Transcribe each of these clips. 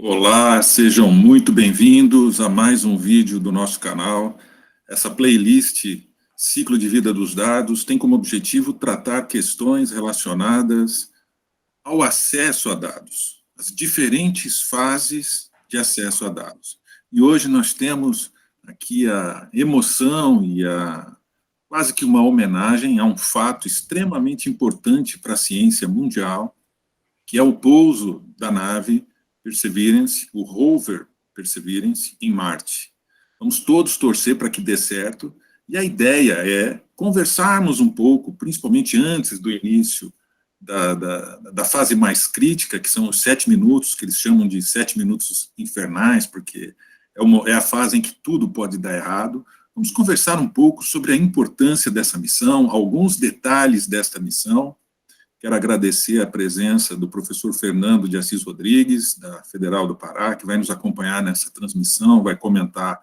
Olá, sejam muito bem-vindos a mais um vídeo do nosso canal. Essa playlist Ciclo de Vida dos Dados tem como objetivo tratar questões relacionadas ao acesso a dados, as diferentes fases de acesso a dados. E hoje nós temos aqui a emoção e quase que uma homenagem a um fato extremamente importante para a ciência mundial, que é o pouso da nave Perseverance, o rover Perseverance, em Marte. Vamos todos torcer para que dê certo, e a ideia é conversarmos um pouco, principalmente antes do início da fase mais crítica, que são os 7 minutos, que eles chamam de 7 minutos infernais, porque é a fase em que tudo pode dar errado. Vamos conversar um pouco sobre a importância dessa missão, alguns detalhes desta missão. Quero agradecer a presença do professor Fernando de Assis Rodrigues, da Federal do Pará, que vai nos acompanhar nessa transmissão, vai comentar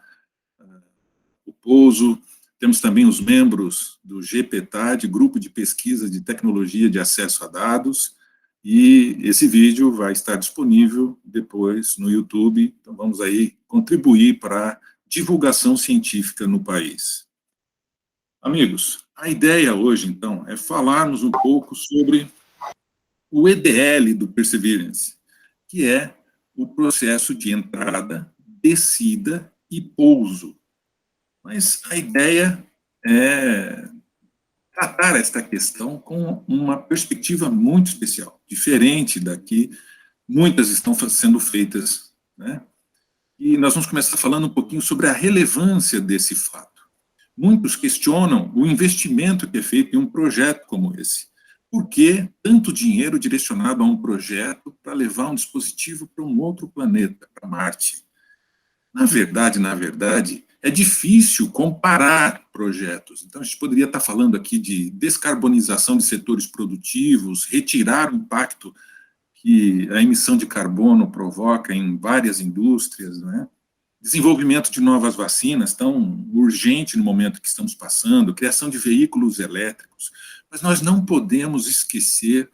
o pouso. Temos também os membros do GPTAD, Grupo de Pesquisa de Tecnologia de Acesso a Dados, e esse vídeo vai estar disponível depois no YouTube, então vamos aí contribuir para a divulgação científica no país. Amigos, a ideia hoje, então, é falarmos um pouco sobre o EDL do Perseverance, que é o processo de entrada, descida e pouso. Mas a ideia é tratar esta questão com uma perspectiva muito especial, diferente da que muitas estão sendo feitas, né? E nós vamos começar falando um pouquinho sobre a relevância desse fato. Muitos questionam o investimento que é feito em um projeto como esse. Por que tanto dinheiro direcionado a um projeto para levar um dispositivo para um outro planeta, para Marte? Na verdade, é difícil comparar projetos. Então, a gente poderia estar falando aqui de descarbonização de setores produtivos, retirar o impacto que a emissão de carbono provoca em várias indústrias, né? Desenvolvimento de novas vacinas, tão urgente no momento que estamos passando, criação de veículos elétricos, mas nós não podemos esquecer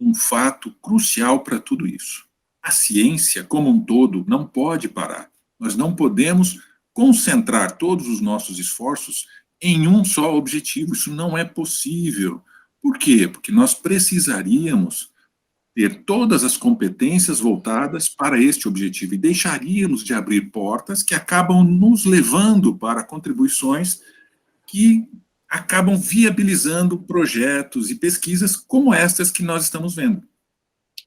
um fato crucial para tudo isso. A ciência, como um todo, não pode parar. Nós não podemos concentrar todos os nossos esforços em um só objetivo. Isso não é possível. Por quê? Porque nós precisaríamos ter todas as competências voltadas para este objetivo e deixaríamos de abrir portas que acabam nos levando para contribuições que acabam viabilizando projetos e pesquisas como estas que nós estamos vendo.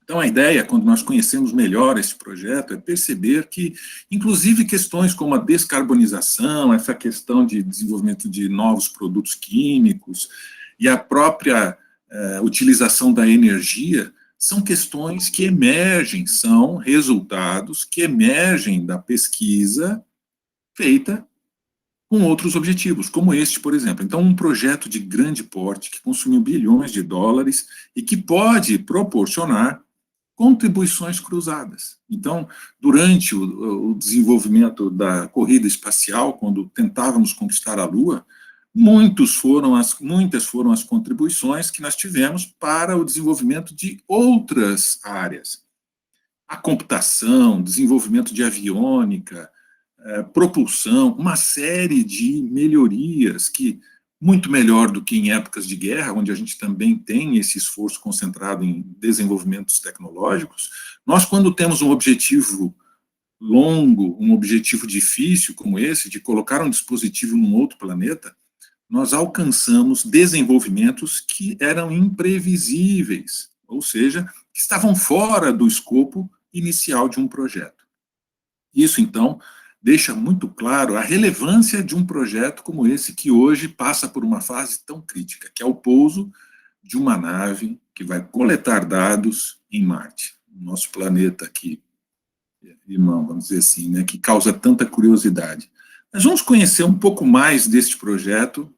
Então, a ideia, quando nós conhecemos melhor esse projeto, é perceber que, inclusive, questões como a descarbonização, essa questão de desenvolvimento de novos produtos químicos e a própria utilização da energia, são questões que emergem, são resultados que emergem da pesquisa feita com outros objetivos, como este, por exemplo. Então, um projeto de grande porte, que consumiu bilhões de dólares e que pode proporcionar contribuições cruzadas. Então, durante o desenvolvimento da corrida espacial, quando tentávamos conquistar a Lua, muitas foram as contribuições que nós tivemos para o desenvolvimento de outras áreas. A computação, desenvolvimento de aviônica, propulsão, uma série de melhorias que, muito melhor do que em épocas de guerra, onde a gente também tem esse esforço concentrado em desenvolvimentos tecnológicos, nós, quando temos um objetivo longo, um objetivo difícil como esse, de colocar um dispositivo num outro planeta, nós alcançamos desenvolvimentos que eram imprevisíveis, ou seja, que estavam fora do escopo inicial de um projeto. Isso, então, deixa muito claro a relevância de um projeto como esse, que hoje passa por uma fase tão crítica, que é o pouso de uma nave que vai coletar dados em Marte, nosso planeta aqui, irmão, vamos dizer assim, né, que causa tanta curiosidade. Mas vamos conhecer um pouco mais deste projeto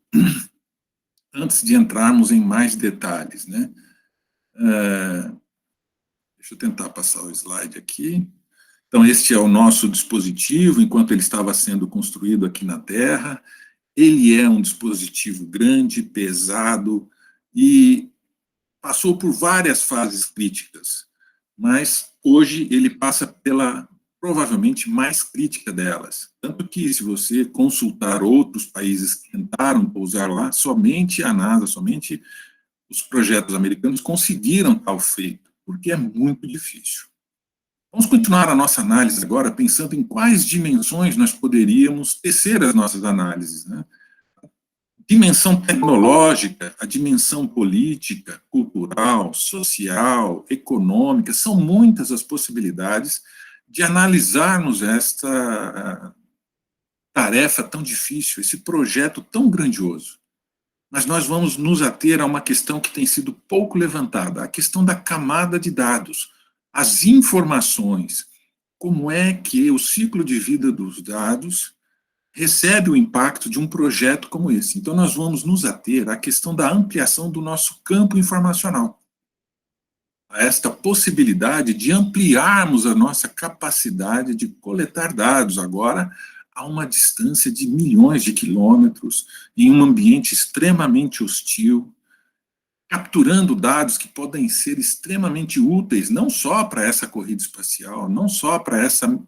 antes de entrarmos em mais detalhes, né? Deixa eu tentar passar o slide aqui. Então, este é o nosso dispositivo, enquanto ele estava sendo construído aqui na Terra. Ele é um dispositivo grande, pesado, e passou por várias fases críticas, mas hoje ele passa provavelmente mais crítica delas. Tanto que, se você consultar outros países que tentaram pousar lá, somente a NASA, somente os projetos americanos conseguiram tal feito, porque é muito difícil. Vamos continuar a nossa análise agora, pensando em quais dimensões nós poderíamos tecer as nossas análises, né? Dimensão tecnológica, a dimensão política, cultural, social, econômica, são muitas as possibilidades de analisarmos esta tarefa tão difícil, esse projeto tão grandioso. Mas nós vamos nos ater a uma questão que tem sido pouco levantada, a questão da camada de dados, as informações, como é que o ciclo de vida dos dados recebe o impacto de um projeto como esse. Então, nós vamos nos ater à questão da ampliação do nosso campo informacional, a esta possibilidade de ampliarmos a nossa capacidade de coletar dados agora a uma distância de milhões de quilômetros, em um ambiente extremamente hostil, capturando dados que podem ser extremamente úteis, não só para essa corrida espacial, não só para essa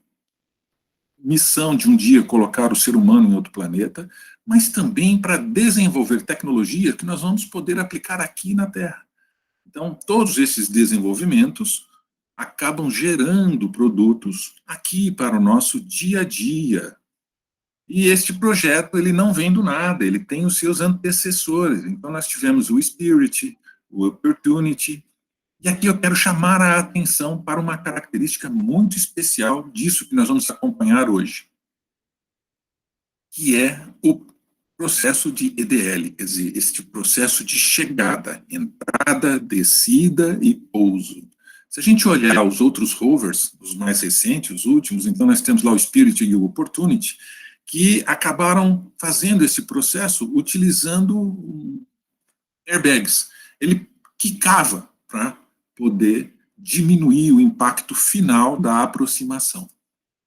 missão de um dia colocar o ser humano em outro planeta, mas também para desenvolver tecnologia que nós vamos poder aplicar aqui na Terra. Então, todos esses desenvolvimentos acabam gerando produtos aqui para o nosso dia a dia. E este projeto, ele não vem do nada, ele tem os seus antecessores. Então, nós tivemos o Spirit, o Opportunity, e aqui eu quero chamar a atenção para uma característica muito especial disso que nós vamos acompanhar hoje, que é o processo de EDL, quer dizer, este processo de chegada, entrada, descida e pouso. Se a gente olhar os outros rovers, os mais recentes, os últimos, então nós temos lá o Spirit e o Opportunity, que acabaram fazendo esse processo utilizando airbags. Ele quicava para poder diminuir o impacto final da aproximação.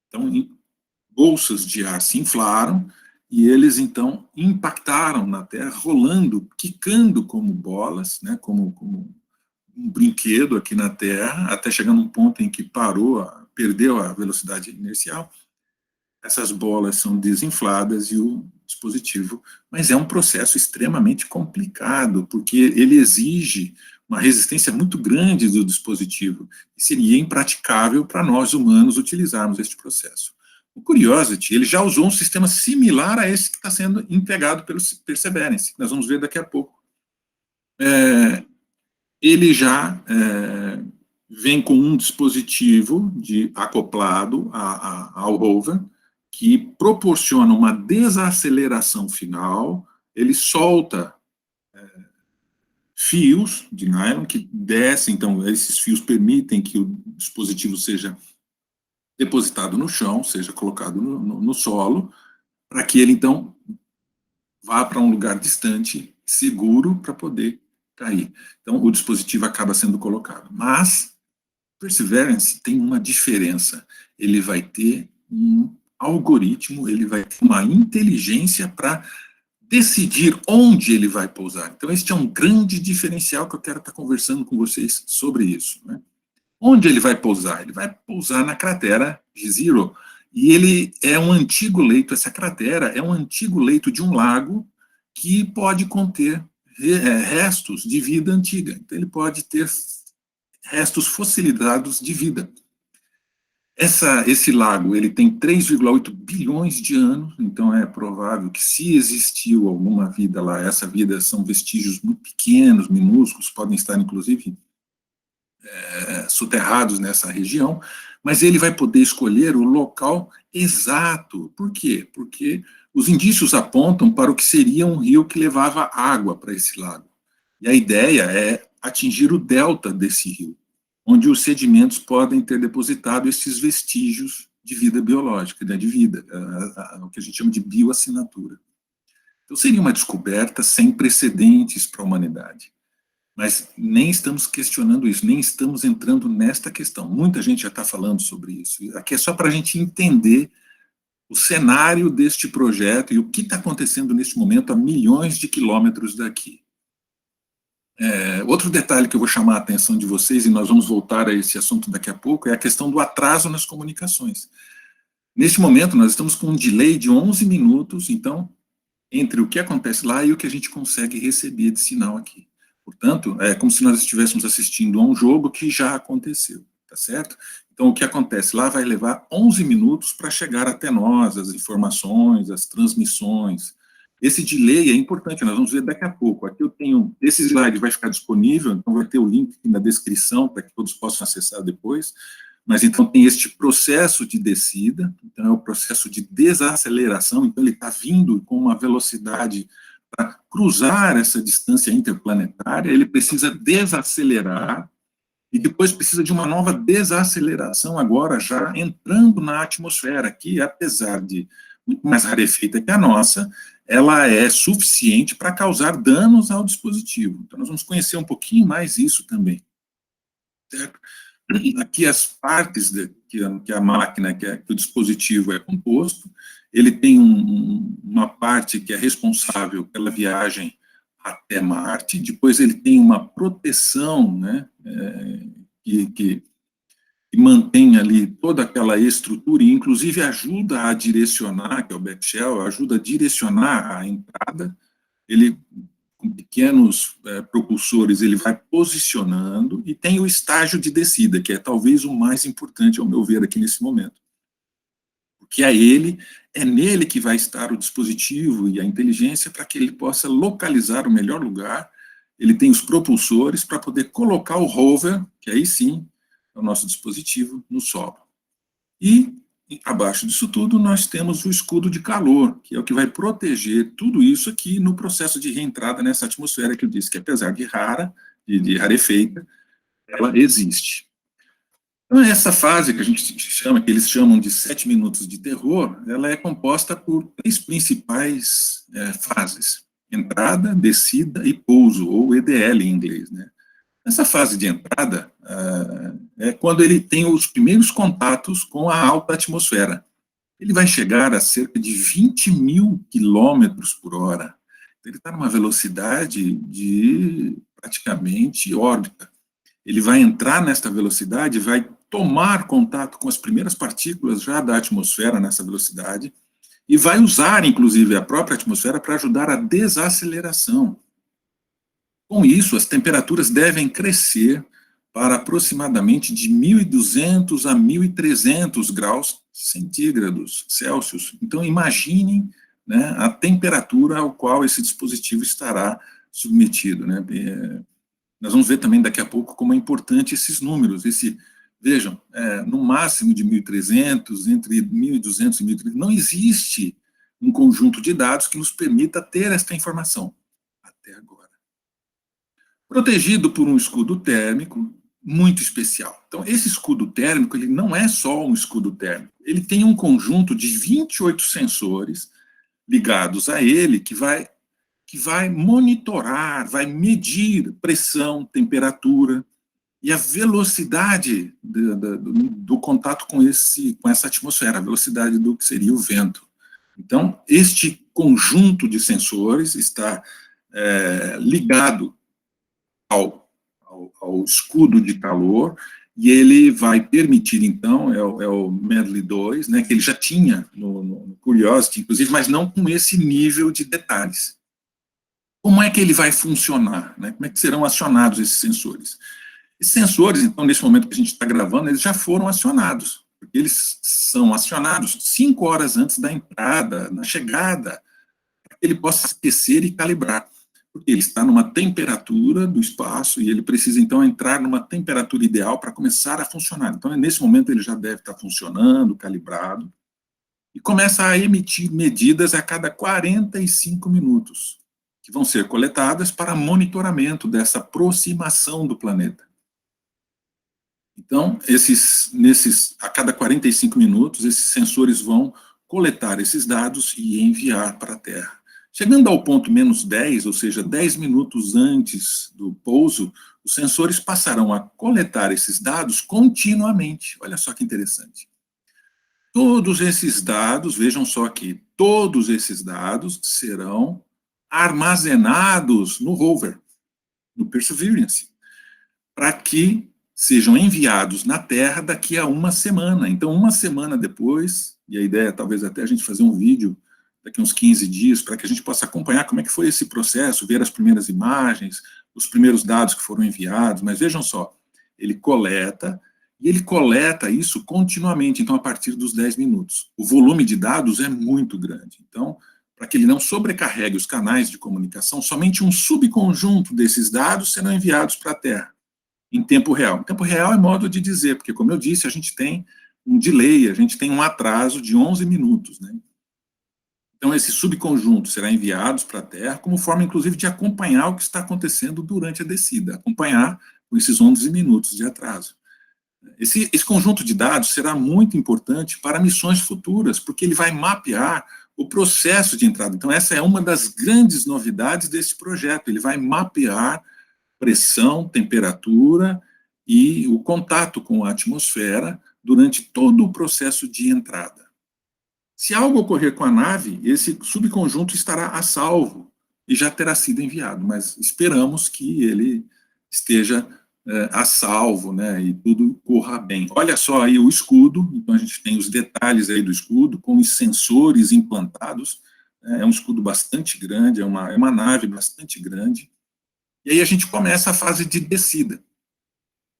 Então, bolsas de ar se inflaram e eles, então, impactaram na Terra, rolando, quicando como bolas, né, como um brinquedo aqui na Terra, até chegar num ponto em que parou, perdeu a velocidade inercial. Essas bolas são desinfladas e o dispositivo, mas é um processo extremamente complicado, porque ele exige uma resistência muito grande do dispositivo, e seria impraticável para nós humanos utilizarmos este processo. O Curiosity, ele já usou um sistema similar a esse que está sendo empregado pelo Perseverance, que nós vamos ver daqui a pouco. Ele já vem com um dispositivo acoplado ao rover, que proporciona uma desaceleração final, ele solta fios de nylon que descem, então esses fios permitem que o dispositivo seja depositado no chão, seja colocado no solo, para que ele, então, vá para um lugar distante, seguro, para poder cair. Então, o dispositivo acaba sendo colocado. Mas, Perseverance tem uma diferença. Ele vai ter um algoritmo, ele vai ter uma inteligência para decidir onde ele vai pousar. Então, este é um grande diferencial que eu quero estar conversando com vocês sobre isso, né? Onde ele vai pousar? Ele vai pousar na cratera de Zero. E ele é um antigo leito, essa cratera é um antigo leito de um lago que pode conter restos de vida antiga. Então, ele pode ter restos fossilizados de vida. Esse lago, ele tem 3,8 bilhões de anos, então é provável que, se existiu alguma vida lá, essa vida são vestígios muito pequenos, minúsculos, podem estar, inclusive, soterrados nessa região, mas ele vai poder escolher o local exato. Por quê? Porque os indícios apontam para o que seria um rio que levava água para esse lago. E a ideia é atingir o delta desse rio, onde os sedimentos podem ter depositado esses vestígios de vida biológica, né, de vida, o que a gente chama de bioassinatura. Então, seria uma descoberta sem precedentes para a humanidade. Mas nem estamos questionando isso, nem estamos entrando nesta questão. Muita gente já está falando sobre isso. Aqui é só para a gente entender o cenário deste projeto e o que está acontecendo neste momento a milhões de quilômetros daqui. Outro detalhe que eu vou chamar a atenção de vocês, e nós vamos voltar a esse assunto daqui a pouco, é a questão do atraso nas comunicações. Neste momento, nós estamos com um delay de 11 minutos, então, entre o que acontece lá e o que a gente consegue receber de sinal aqui. Portanto, é como se nós estivéssemos assistindo a um jogo que já aconteceu, tá certo? Então, o que acontece lá vai levar 11 minutos para chegar até nós, as informações, as transmissões. Esse delay é importante, nós vamos ver daqui a pouco. Aqui eu tenho, esse slide vai ficar disponível, então vai ter o link aqui na descrição para que todos possam acessar depois. Mas então tem este processo de descida, então é o processo de desaceleração, então ele está vindo com uma velocidade para cruzar essa distância interplanetária, ele precisa desacelerar, e depois precisa de uma nova desaceleração agora, já entrando na atmosfera, que apesar de muito mais rarefeita que a nossa, ela é suficiente para causar danos ao dispositivo. Então nós vamos conhecer um pouquinho mais isso também, certo? Aqui as partes que a máquina, que o dispositivo é composto, ele tem uma parte que é responsável pela viagem até Marte, depois ele tem uma proteção, né, que mantém ali toda aquela estrutura e inclusive ajuda a direcionar, que é o backshell, ajuda a direcionar a entrada, ele com pequenos propulsores, ele vai posicionando, e tem o estágio de descida, que é talvez o mais importante, ao meu ver, aqui nesse momento. Porque é nele que vai estar o dispositivo e a inteligência para que ele possa localizar o melhor lugar. Ele tem os propulsores para poder colocar o rover, que aí sim é o nosso dispositivo, no solo. E abaixo disso tudo, nós temos o escudo de calor, que é o que vai proteger tudo isso aqui no processo de reentrada nessa atmosfera que eu disse, que apesar de rara, de rarefeita, ela existe. Então, essa fase que a gente chama, que eles chamam de 7 minutos de terror, ela é composta por 3 principais fases: entrada, descida e pouso, ou EDL em inglês, né? Essa fase de entrada é quando ele tem os primeiros contatos com a alta atmosfera. Ele vai chegar a cerca de 20 mil quilômetros por hora. Ele está numa velocidade de praticamente órbita. Ele vai entrar nesta velocidade, vai tomar contato com as primeiras partículas já da atmosfera nessa velocidade e vai usar, inclusive, a própria atmosfera para ajudar a desaceleração. Com isso, as temperaturas devem crescer para aproximadamente de 1.200 a 1.300 graus centígrados Celsius. Então, imaginem, né, a temperatura ao qual esse dispositivo estará submetido, né? Nós vamos ver também daqui a pouco como é importante esses números. Vejam, no máximo de 1.300, entre 1.200 e 1.300, não existe um conjunto de dados que nos permita ter esta informação até agora. Protegido por um escudo térmico muito especial. Então, esse escudo térmico, ele não é só um escudo térmico, ele tem um conjunto de 28 sensores ligados a ele que vai monitorar, vai medir pressão, temperatura e a velocidade do contato com essa atmosfera, a velocidade do que seria o vento. Então, este conjunto de sensores está ligado ao escudo de calor, e ele vai permitir, então, é o Medley 2, né, que ele já tinha no Curiosity, inclusive, mas não com esse nível de detalhes. Como é que ele vai funcionar? Né? Como é que serão acionados esses sensores? Esses sensores, então, nesse momento que a gente está gravando, eles já foram acionados, porque eles são acionados 5 horas antes da entrada, na chegada, para que ele possa aquecer e calibrar. Porque ele está numa temperatura do espaço e ele precisa, então, entrar numa temperatura ideal para começar a funcionar. Então, nesse momento, ele já deve estar funcionando, calibrado, e começa a emitir medidas a cada 45 minutos, que vão ser coletadas para monitoramento dessa aproximação do planeta. Então, a cada 45 minutos, esses sensores vão coletar esses dados e enviar para a Terra. Chegando ao ponto -10, ou seja, 10 minutos antes do pouso, os sensores passarão a coletar esses dados continuamente. Olha só que interessante. Todos esses dados, vejam só aqui, todos esses dados serão armazenados no rover. no Perseverance, para que sejam enviados na Terra daqui a uma semana. Então, uma semana depois, e a ideia é talvez até a gente fazer um vídeo daqui a uns 15 dias, para que a gente possa acompanhar como é que foi esse processo, ver as primeiras imagens, os primeiros dados que foram enviados, mas vejam só, ele coleta, e ele coleta isso continuamente, então a partir dos 10 minutos. O volume de dados é muito grande, então, para que ele não sobrecarregue os canais de comunicação, somente um subconjunto desses dados serão enviados para a Terra, em tempo real. Em tempo real é modo de dizer, porque, como eu disse, a gente tem um delay, a gente tem um atraso de 11 minutos, né? Então, esse subconjunto será enviado para a Terra como forma, inclusive, de acompanhar o que está acontecendo durante a descida, acompanhar com esses 11 minutos de atraso. Esse conjunto de dados será muito importante para missões futuras, porque ele vai mapear o processo de entrada. Então, essa é uma das grandes novidades desse projeto, ele vai mapear pressão, temperatura e o contato com a atmosfera durante todo o processo de entrada. Se algo ocorrer com a nave, esse subconjunto estará a salvo e já terá sido enviado, mas esperamos que ele esteja a salvo, né, e tudo corra bem. Olha só aí o escudo, então a gente tem os detalhes aí do escudo, com os sensores implantados, é um escudo bastante grande, é uma nave bastante grande, e aí a gente começa a fase de descida,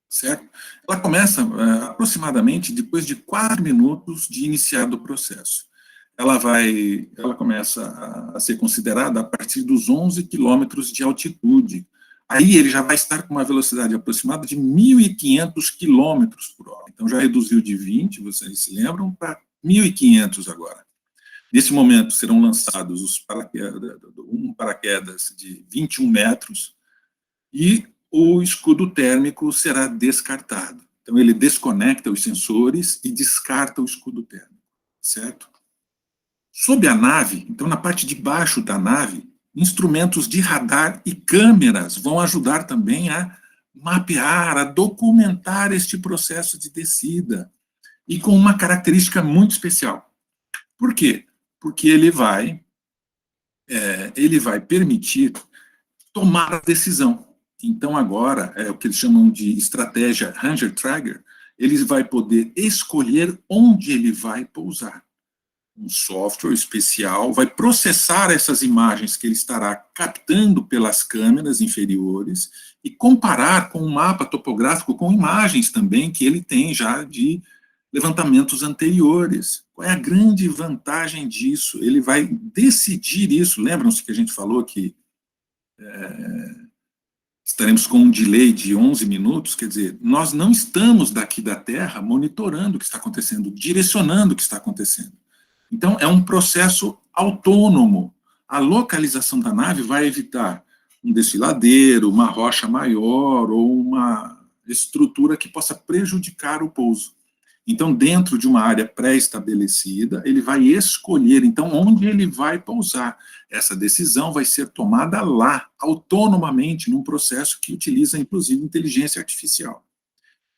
certo? Ela começa aproximadamente depois de 4 minutos de iniciado o processo. Ela começa a ser considerada a partir dos 11 quilômetros de altitude. Aí ele já vai estar com uma velocidade aproximada de 1.500 quilômetros por hora. Então já reduziu de 20, vocês se lembram, para 1.500 agora. Nesse momento serão lançados um paraquedas de 21 metros e o escudo térmico será descartado. Então ele desconecta os sensores e descarta o escudo térmico, certo? Sob a nave, então na parte de baixo da nave, instrumentos de radar e câmeras vão ajudar também a mapear, a documentar este processo de descida, e com uma característica muito especial. Por quê? Porque ele vai permitir tomar a decisão. Então agora, é o que eles chamam de estratégia Ranger Trigger, ele vai poder escolher onde ele vai pousar. Um software especial vai processar essas imagens que ele estará captando pelas câmeras inferiores e comparar com um mapa topográfico com imagens também que ele tem já de levantamentos anteriores. Qual é a grande vantagem disso? Ele vai decidir isso. Lembram-se que a gente falou que estaremos com um delay de 11 minutos, quer dizer, nós não estamos daqui da Terra monitorando o que está acontecendo, direcionando o que está acontecendo. Então, é um processo autônomo. A localização da nave vai evitar um desfiladeiro, uma rocha maior ou uma estrutura que possa prejudicar o pouso. Então, dentro de uma área pré-estabelecida, ele vai escolher, então, onde ele vai pousar. Essa decisão vai ser tomada lá, autonomamente, num processo que utiliza, inclusive, inteligência artificial.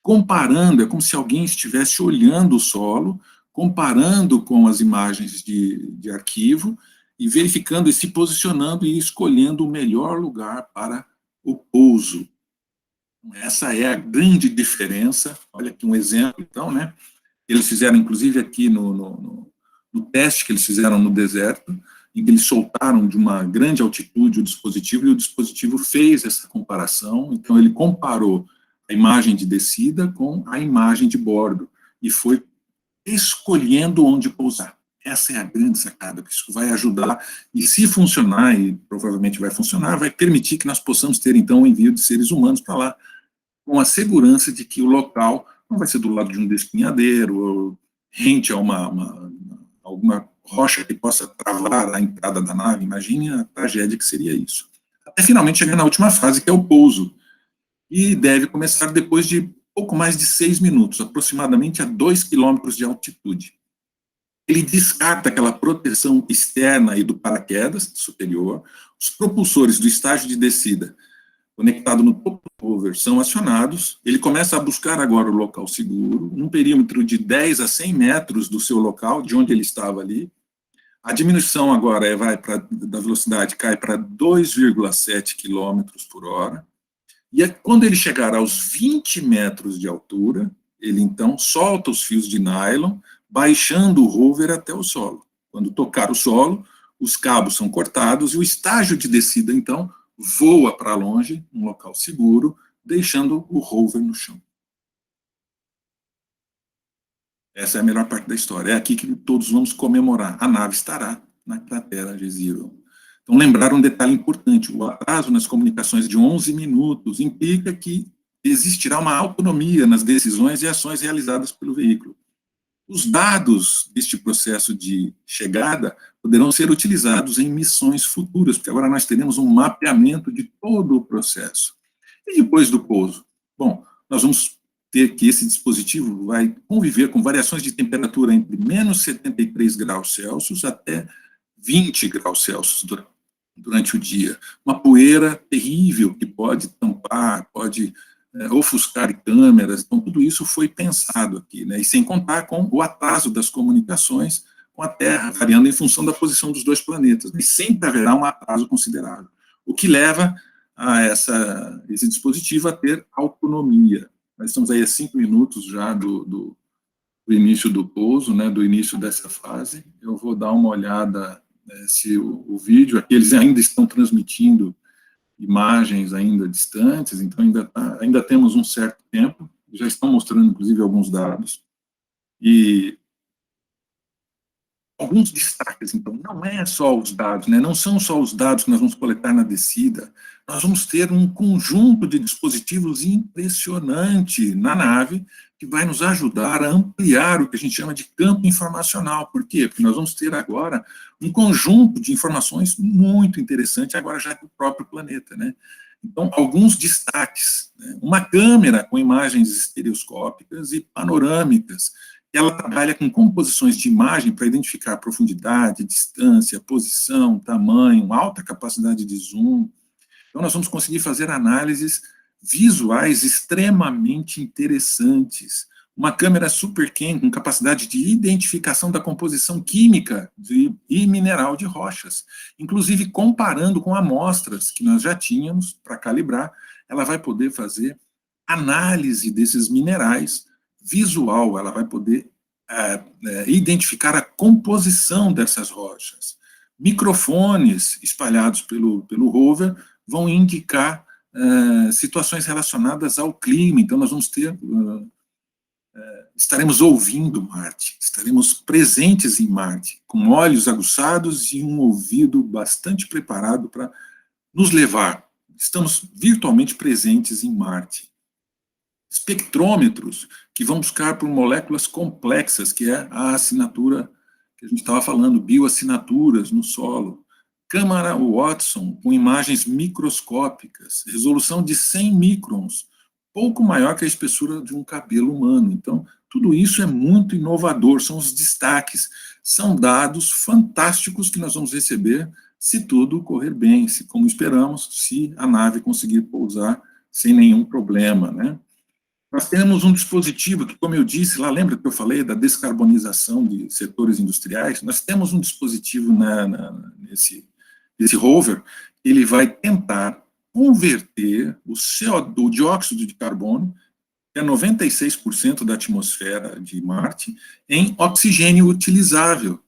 Comparando, é como se alguém estivesse olhando o solo, comparando com as imagens de arquivo e verificando e se posicionando e escolhendo o melhor lugar para o pouso. Essa é a grande diferença. Olha aqui um exemplo, então, né? Eles fizeram, inclusive, aqui no teste que eles fizeram no deserto, em que eles soltaram de uma grande altitude o dispositivo, e o dispositivo fez essa comparação. Então, ele comparou a imagem de descida com a imagem de bordo, e foi escolhendo onde pousar. Essa é a grande sacada, porque isso vai ajudar, e se funcionar, e provavelmente vai funcionar, vai permitir que nós possamos ter, então, o envio de seres humanos para lá, com a segurança de que o local não vai ser do lado de um despenhadeiro, ou rente a alguma rocha que possa travar a entrada da nave. Imagine a tragédia que seria isso. Até finalmente chegar na última fase, que é o pouso, e deve começar depois de pouco mais de 6 minutos, aproximadamente a 2 quilômetros de altitude. Ele descarta aquela proteção externa aí do paraquedas superior, os propulsores do estágio de descida conectado no topo do rover são acionados, ele começa a buscar agora o local seguro, num perímetro de 10 a 100 metros do seu local, de onde ele estava ali. A diminuição agora da velocidade cai para 2,7 km por hora, E quando ele chegar aos 20 metros de altura, ele então solta os fios de nylon, baixando o rover até o solo. Quando tocar o solo, os cabos são cortados e o estágio de descida, então, voa para longe, num local seguro, deixando o rover no chão. Essa é a melhor parte da história. É aqui que todos vamos comemorar. A nave estará na cratera de Zero. Então, lembrar um detalhe importante: o atraso nas comunicações de 11 minutos implica que existirá uma autonomia nas decisões e ações realizadas pelo veículo. Os dados deste processo de chegada poderão ser utilizados em missões futuras, porque agora nós teremos um mapeamento de todo o processo. E depois do pouso? Bom, nós vamos ter que esse dispositivo vai conviver com variações de temperatura entre menos 73 graus Celsius até 20 graus Celsius durante o dia. Uma poeira terrível que pode tampar, pode ofuscar câmeras. Então, tudo isso foi pensado aqui, né? E sem contar com o atraso das comunicações com a Terra, variando em função da posição dos dois planetas. E sempre haverá um atraso considerável, o que leva a esse dispositivo a ter autonomia. Nós estamos aí a 5 minutos já do início do pouso, né, do início dessa fase. Eu vou dar uma olhada se o vídeo, aqui eles ainda estão transmitindo imagens ainda distantes, então ainda temos um certo tempo, já estão mostrando, inclusive, alguns dados. E alguns destaques, então, não é só os dados, né? Não são só os dados que nós vamos coletar na descida, nós vamos ter um conjunto de dispositivos impressionante na nave que vai nos ajudar a ampliar o que a gente chama de campo informacional. Por quê? Porque nós vamos ter agora um conjunto de informações muito interessante, agora já do próprio planeta, né? Então, alguns destaques, né? Uma câmera com imagens estereoscópicas e panorâmicas. Ela trabalha com composições de imagem para identificar profundidade, distância, posição, tamanho, alta capacidade de zoom. Então, nós vamos conseguir fazer análises visuais extremamente interessantes. Uma câmera SuperCam com capacidade de identificação da composição química e mineral de rochas, inclusive comparando com amostras que nós já tínhamos para calibrar, ela vai poder fazer análise desses minerais visual, ela vai poder identificar a composição dessas rochas. Microfones espalhados pelo rover vão indicar situações relacionadas ao clima, então nós vamos ter, estaremos ouvindo Marte, estaremos presentes em Marte, com olhos aguçados e um ouvido bastante preparado para nos levar. Estamos virtualmente presentes em Marte. Espectrômetros que vão buscar por moléculas complexas, que é a assinatura que a gente estava falando, bioassinaturas no solo. Câmara Watson, com imagens microscópicas, resolução de 100 microns, pouco maior que a espessura de um cabelo humano. Então, tudo isso é muito inovador, são os destaques, são dados fantásticos que nós vamos receber se tudo correr bem, se, como esperamos, se a nave conseguir pousar sem nenhum problema, né? Nós temos um dispositivo que, como eu disse lá, lembra que eu falei da descarbonização de setores industriais? Nós temos um dispositivo nesse rover, ele vai tentar converter o dióxido de carbono, que é 96% da atmosfera de Marte, em oxigênio utilizável.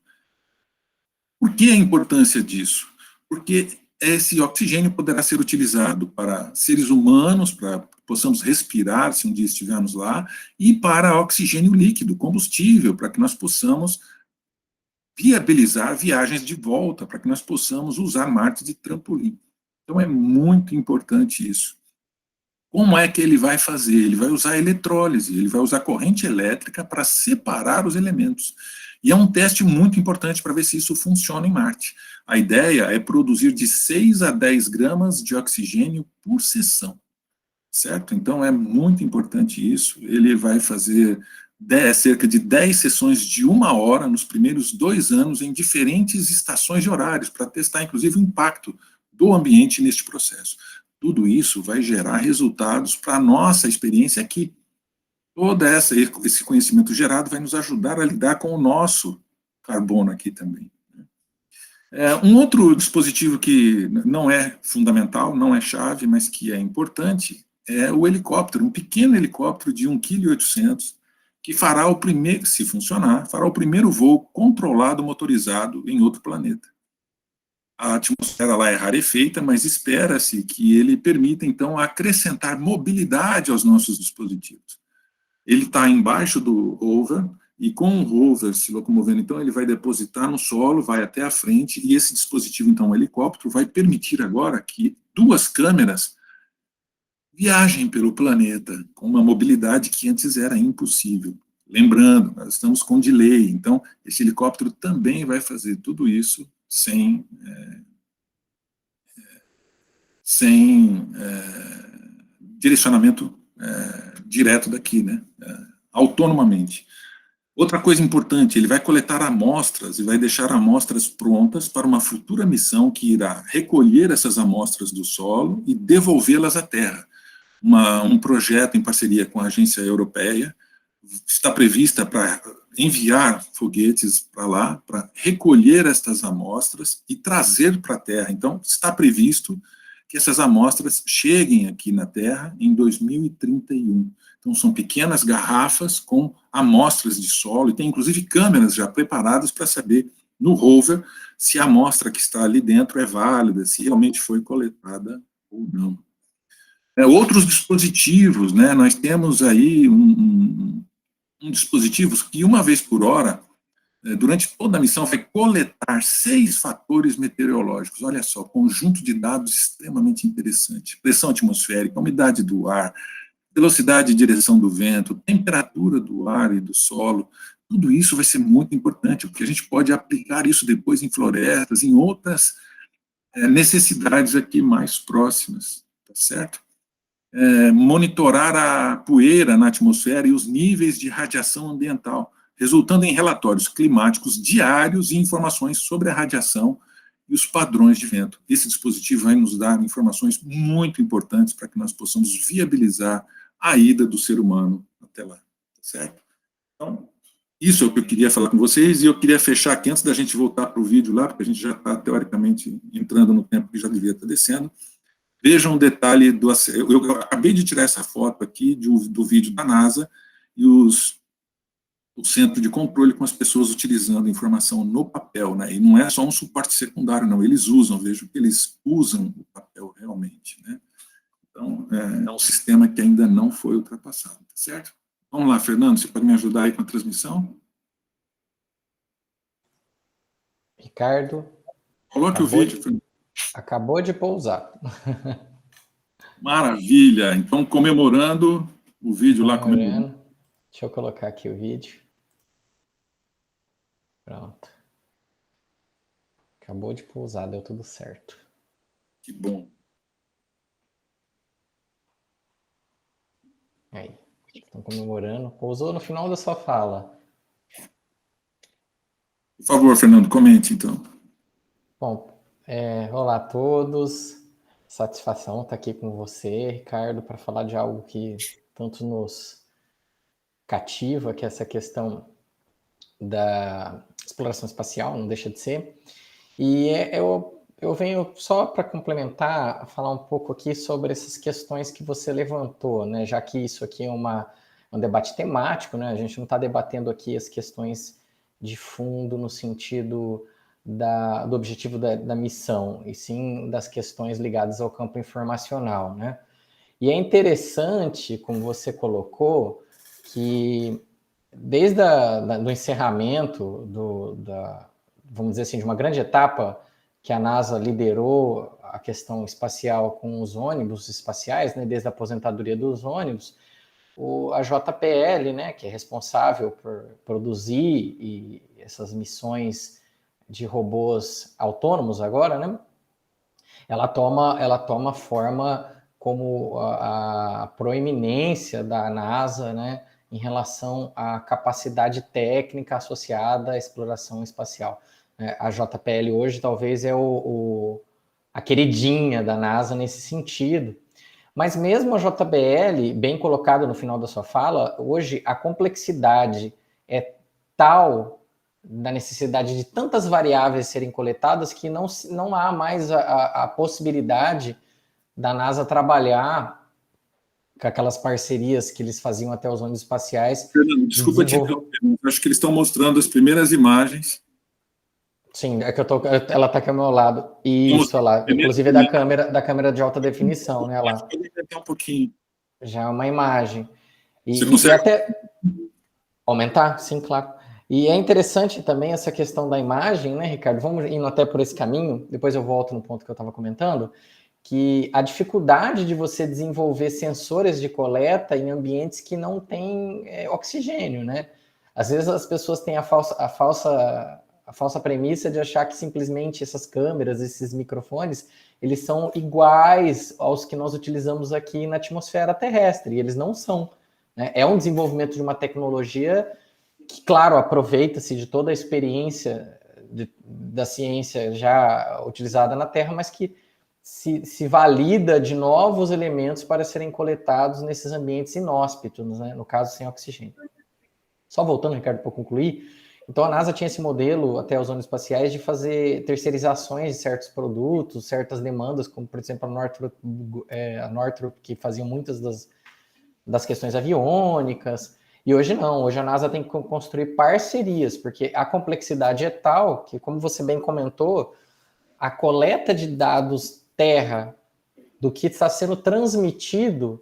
Por que a importância disso? Porque esse oxigênio poderá ser utilizado para seres humanos, para que possamos respirar se um dia estivermos lá, e para oxigênio líquido, combustível, para que nós possamos viabilizar viagens de volta, para que nós possamos usar Marte de trampolim. Então é muito importante isso. Como é que ele vai fazer? Ele vai usar eletrólise, ele vai usar corrente elétrica para separar os elementos. E é um teste muito importante para ver se isso funciona em Marte. A ideia é produzir de 6 a 10 gramas de oxigênio por sessão, certo? Então é muito importante isso. Ele vai fazer cerca de 10 sessões de 1 hora nos primeiros 2 anos em diferentes estações de horários, para testar, inclusive, o impacto do ambiente neste processo. Tudo isso vai gerar resultados para a nossa experiência aqui. Todo esse conhecimento gerado vai nos ajudar a lidar com o nosso carbono aqui também. Um outro dispositivo que não é fundamental, não é chave, mas que é importante, é o helicóptero, um pequeno helicóptero de 1,8 kg, que fará o primeiro, se funcionar, fará o primeiro voo controlado motorizado em outro planeta. A atmosfera lá é rarefeita, mas espera-se que ele permita, então, acrescentar mobilidade aos nossos dispositivos. Ele está embaixo do rover, e com o rover se locomovendo, então, ele vai depositar no solo, vai até a frente, e esse dispositivo, então, o helicóptero, vai permitir agora que 2 câmeras viajem pelo planeta com uma mobilidade que antes era impossível. Lembrando, nós estamos com delay, então esse helicóptero também vai fazer tudo isso sem direcionamento direto daqui, né? Autonomamente. Outra coisa importante, ele vai coletar amostras e vai deixar amostras prontas para uma futura missão que irá recolher essas amostras do solo e devolvê-las à Terra. Um projeto em parceria com a agência europeia está prevista para enviar foguetes para lá, para recolher estas amostras e trazer para a Terra. Então, está previsto que essas amostras cheguem aqui na Terra em 2031. Então, são pequenas garrafas com amostras de solo, e tem inclusive câmeras já preparadas para saber, no rover, se a amostra que está ali dentro é válida, se realmente foi coletada ou não. Outros dispositivos, né, nós temos aí um dispositivo que, uma vez por hora, durante toda a missão, vai coletar 6 fatores meteorológicos. Olha só, conjunto de dados extremamente interessante. Pressão atmosférica, umidade do ar, velocidade e direção do vento, temperatura do ar e do solo. Tudo isso vai ser muito importante, porque a gente pode aplicar isso depois em florestas, em outras necessidades aqui mais próximas, tá certo? Monitorar a poeira na atmosfera e os níveis de radiação ambiental, resultando em relatórios climáticos diários e informações sobre a radiação e os padrões de vento. Esse dispositivo vai nos dar informações muito importantes para que nós possamos viabilizar a ida do ser humano até lá, certo? Então, isso é o que eu queria falar com vocês, e eu queria fechar aqui, antes da gente voltar para o vídeo lá, porque a gente já está, teoricamente, entrando no tempo que já devia estar descendo. Vejam um detalhe do acesso. Eu acabei de tirar essa foto aqui do vídeo da NASA, e o centro de controle com as pessoas utilizando informação no papel, né? E não é só um suporte secundário, não, eles usam, vejo que eles usam o papel realmente, né? Então, é um sistema que ainda não foi ultrapassado, tá certo? Vamos lá, Fernando, você pode me ajudar aí com a transmissão? Ricardo. Coloque o vídeo, Fernando. Acabou de pousar. Maravilha! Então, comemorando o vídeo lá. Comemorando. Deixa eu colocar aqui o vídeo. Pronto. Acabou de pousar, deu tudo certo. Que bom. Aí, estão comemorando. Pousou no final da sua fala. Por favor, Fernando, comente, então. Bom, olá a todos. Satisfação estar aqui com você, Ricardo, para falar de algo que tanto nos cativa, que é essa questão da exploração espacial, não deixa de ser. E eu venho só para complementar, falar um pouco aqui sobre essas questões que você levantou, né? Já que isso aqui é um debate temático, né? A gente não está debatendo aqui as questões de fundo no sentido do objetivo da missão, e sim das questões ligadas ao campo informacional, né? E é interessante, como você colocou, que desde do encerramento vamos dizer assim, de uma grande etapa que a NASA liderou a questão espacial com os ônibus espaciais, né, desde a aposentadoria dos ônibus, a JPL, né, que é responsável por produzir essas missões de robôs autônomos agora, né, ela toma forma como a proeminência da NASA, né, em relação à capacidade técnica associada à exploração espacial. A JPL hoje talvez é a queridinha da NASA nesse sentido. Mas mesmo a JPL, bem colocado no final da sua fala, hoje a complexidade é tal da necessidade de tantas variáveis serem coletadas que não há mais a possibilidade da NASA trabalhar com aquelas parcerias que eles faziam até os ônibus espaciais. Fernando, desculpa te interromper, acho que eles estão mostrando as primeiras imagens. Sim, é que ela está aqui ao meu lado. Isso, lá. Inclusive é da câmera de alta definição, né? Lá. Pode aumentar um pouquinho. Já é uma imagem. Você consegue? E até aumentar? Sim, claro. E é interessante também essa questão da imagem, né, Ricardo? Vamos indo até por esse caminho, depois eu volto no ponto que eu estava comentando, que a dificuldade de você desenvolver sensores de coleta em ambientes que não têm oxigênio, né? Às vezes as pessoas têm a falsa premissa de achar que simplesmente essas câmeras, esses microfones, eles são iguais aos que nós utilizamos aqui na atmosfera terrestre, e eles não são, né? É um desenvolvimento de uma tecnologia que, claro, aproveita-se de toda a experiência da ciência já utilizada na Terra, mas que se valida de novos elementos para serem coletados nesses ambientes inóspitos, né? No caso, sem oxigênio. Só voltando, Ricardo, para concluir, então a NASA tinha esse modelo até os ônibus espaciais de fazer terceirizações de certos produtos, certas demandas, como por exemplo a Northrop, que fazia muitas das questões aviônicas, e hoje não, hoje a NASA tem que construir parcerias, porque a complexidade é tal que, como você bem comentou, a coleta de dados terra do que está sendo transmitido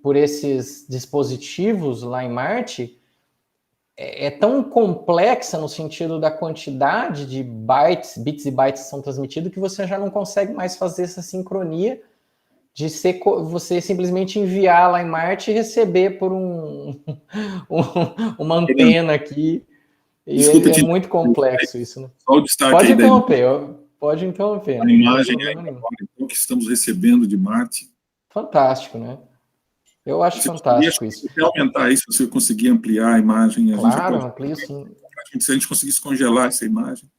por esses dispositivos lá em Marte é tão complexa no sentido da quantidade de bits e bytes que são transmitidos que você já não consegue mais fazer essa sincronia de você simplesmente enviar lá em Marte e receber por uma antena aqui. E Desculpa, é muito complexo isso, né? Só o destaque pode aí interromper, pode interromper. A imagem que estamos recebendo de Marte. Fantástico, né? Eu acho fantástico isso. Se aumentar isso, se eu conseguir ampliar a imagem, claro, amplio sim. Se a gente conseguisse congelar essa imagem,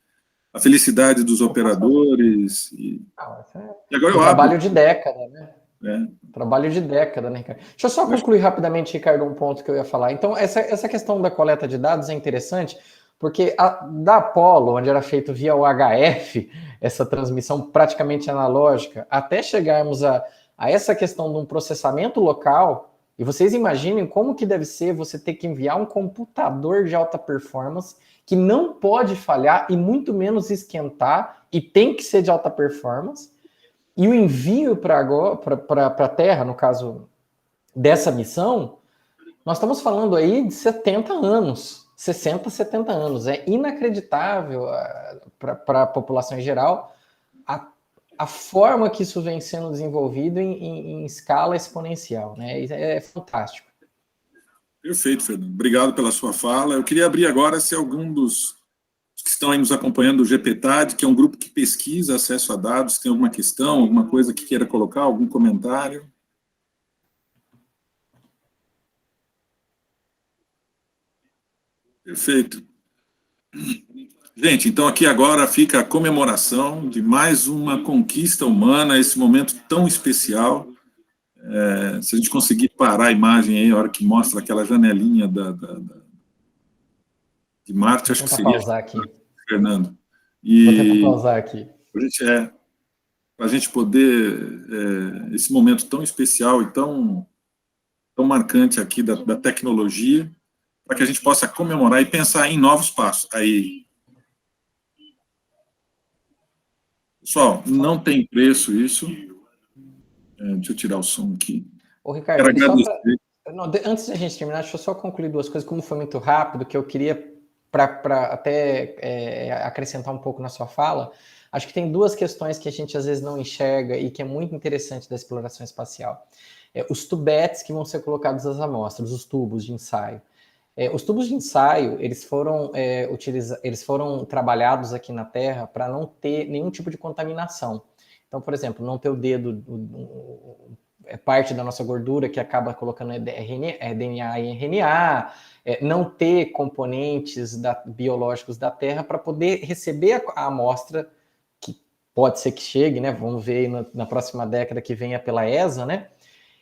a felicidade dos operadores. E agora eu trabalho de década, né? É. Trabalho de década, né, Ricardo? Deixa eu só concluir rapidamente, Ricardo, um ponto que eu ia falar. Então, essa questão da coleta de dados é interessante, porque da Apollo, onde era feito via UHF, essa transmissão praticamente analógica, até chegarmos a essa questão de um processamento local, e vocês imaginem como que deve ser você ter que enviar um computador de alta performance que não pode falhar e muito menos esquentar, e tem que ser de alta performance, e o envio para a Terra, no caso dessa missão, nós estamos falando aí de 70 anos, 60, 70 anos. É inacreditável para a população em geral a forma que isso vem sendo desenvolvido em escala exponencial, né? É fantástico. Perfeito, Fernando. Obrigado pela sua fala. Eu queria abrir agora se algum dos que estão aí nos acompanhando do GPTAD, que é um grupo que pesquisa acesso a dados, tem alguma questão, alguma coisa que queira colocar, algum comentário? Perfeito. Gente, então aqui agora fica a comemoração de mais uma conquista humana, esse momento tão especial. Se a gente conseguir parar a imagem aí, a hora que mostra aquela janelinha de Marte, acho que seria... Vou pausar aqui. Fernando. Vou tentar pausar aqui. Para a gente poder, esse momento tão especial e tão marcante aqui da tecnologia, para que a gente possa comemorar e pensar em novos passos. Aí, pessoal, não tem preço isso. Deixa eu tirar o som aqui. Ô, Ricardo, antes de a gente terminar, deixa eu só concluir duas coisas, como foi muito rápido, que eu queria, para até acrescentar um pouco na sua fala. Acho que tem duas questões que a gente às vezes não enxerga e que é muito interessante da exploração espacial. Os tubetes que vão ser colocados às amostras, os tubos de ensaio. Os tubos de ensaio, eles foram trabalhados aqui na Terra para não ter nenhum tipo de contaminação. Então, por exemplo, não ter o dedo, parte da nossa gordura que acaba colocando DNA e RNA, não ter componentes biológicos da Terra para poder receber a amostra, que pode ser que chegue, né? Vamos ver na próxima década que venha pela ESA, né?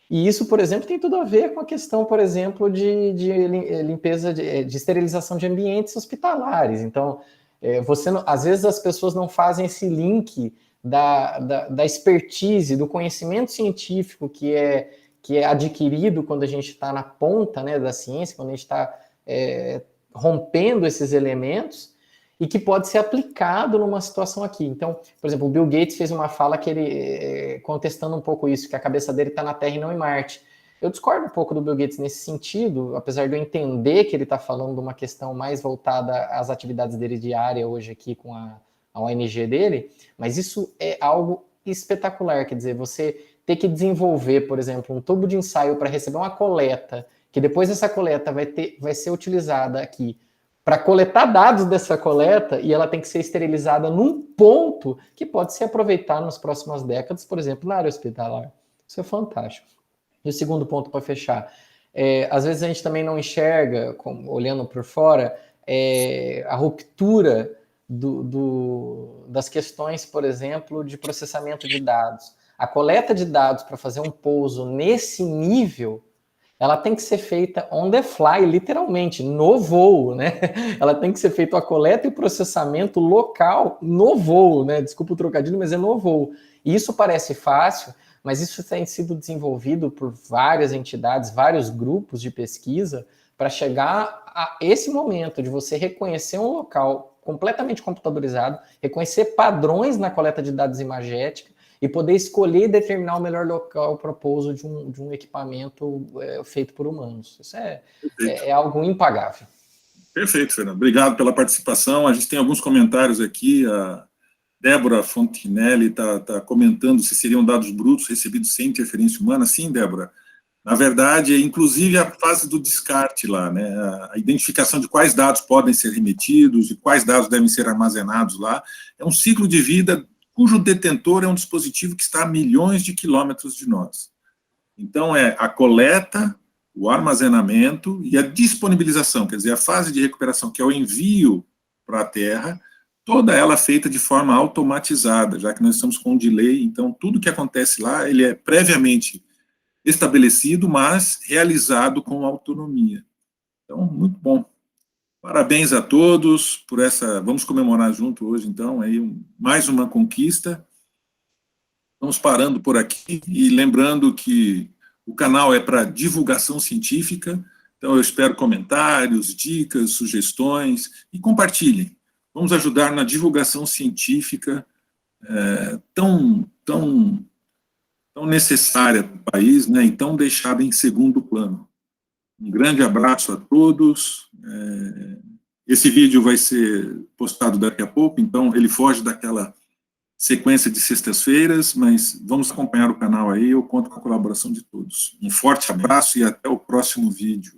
E isso, por exemplo, tem tudo a ver com a questão, por exemplo, de limpeza, de esterilização de ambientes hospitalares. Então, às vezes as pessoas não fazem esse link da expertise, do conhecimento científico que que é adquirido quando a gente está na ponta, né, da ciência, quando a gente está rompendo esses elementos, e que pode ser aplicado numa situação aqui. Então, por exemplo, o Bill Gates fez uma fala que ele, contestando um pouco isso, que a cabeça dele está na Terra e não em Marte. Eu discordo um pouco do Bill Gates nesse sentido, apesar de eu entender que ele está falando de uma questão mais voltada às atividades dele diárias hoje aqui com a ONG dele, mas isso é algo espetacular, quer dizer, você ter que desenvolver, por exemplo, um tubo de ensaio para receber uma coleta, que depois essa coleta vai ser utilizada aqui para coletar dados dessa coleta, e ela tem que ser esterilizada num ponto que pode se aproveitar nas próximas décadas, por exemplo, na área hospitalar. Isso é fantástico. E o segundo ponto para fechar, às vezes a gente também não enxerga, olhando por fora, a ruptura das questões, por exemplo, de processamento de dados. A coleta de dados para fazer um pouso nesse nível, ela tem que ser feita on the fly, literalmente, no voo, né? Ela tem que ser feita a coleta e o processamento local no voo, né? Desculpa o trocadilho, mas é no voo. E isso parece fácil, mas isso tem sido desenvolvido por várias entidades, vários grupos de pesquisa, para chegar a esse momento de você reconhecer um local completamente computadorizado, reconhecer padrões na coleta de dados imagética, e poder escolher e determinar o melhor local para o pouso de um equipamento feito por humanos. Isso é algo impagável. Perfeito, Fernando. Obrigado pela participação. A gente tem alguns comentários aqui. A Débora Fontinelli está comentando se seriam dados brutos recebidos sem interferência humana. Sim, Débora. Na verdade, inclusive a fase do descarte lá, né? A identificação de quais dados podem ser remetidos e quais dados devem ser armazenados lá. É um ciclo de vida cujo detentor é um dispositivo que está a milhões de quilômetros de nós. Então, é a coleta, o armazenamento e a disponibilização, quer dizer, a fase de recuperação, que é o envio para a Terra, toda ela feita de forma automatizada, já que nós estamos com um delay, então tudo que acontece lá, ele é previamente estabelecido, mas realizado com autonomia. Então, muito bom. Parabéns a todos por essa... Vamos comemorar junto hoje, então, aí mais uma conquista. Vamos parando por aqui e lembrando que o canal é para divulgação científica, então eu espero comentários, dicas, sugestões e compartilhem. Vamos ajudar na divulgação científica tão necessária para o país, né, e tão deixada em segundo plano. Um grande abraço a todos. Esse vídeo vai ser postado daqui a pouco, então ele foge daquela sequência de sextas-feiras, mas vamos acompanhar o canal aí, eu conto com a colaboração de todos. Um forte abraço e até o próximo vídeo.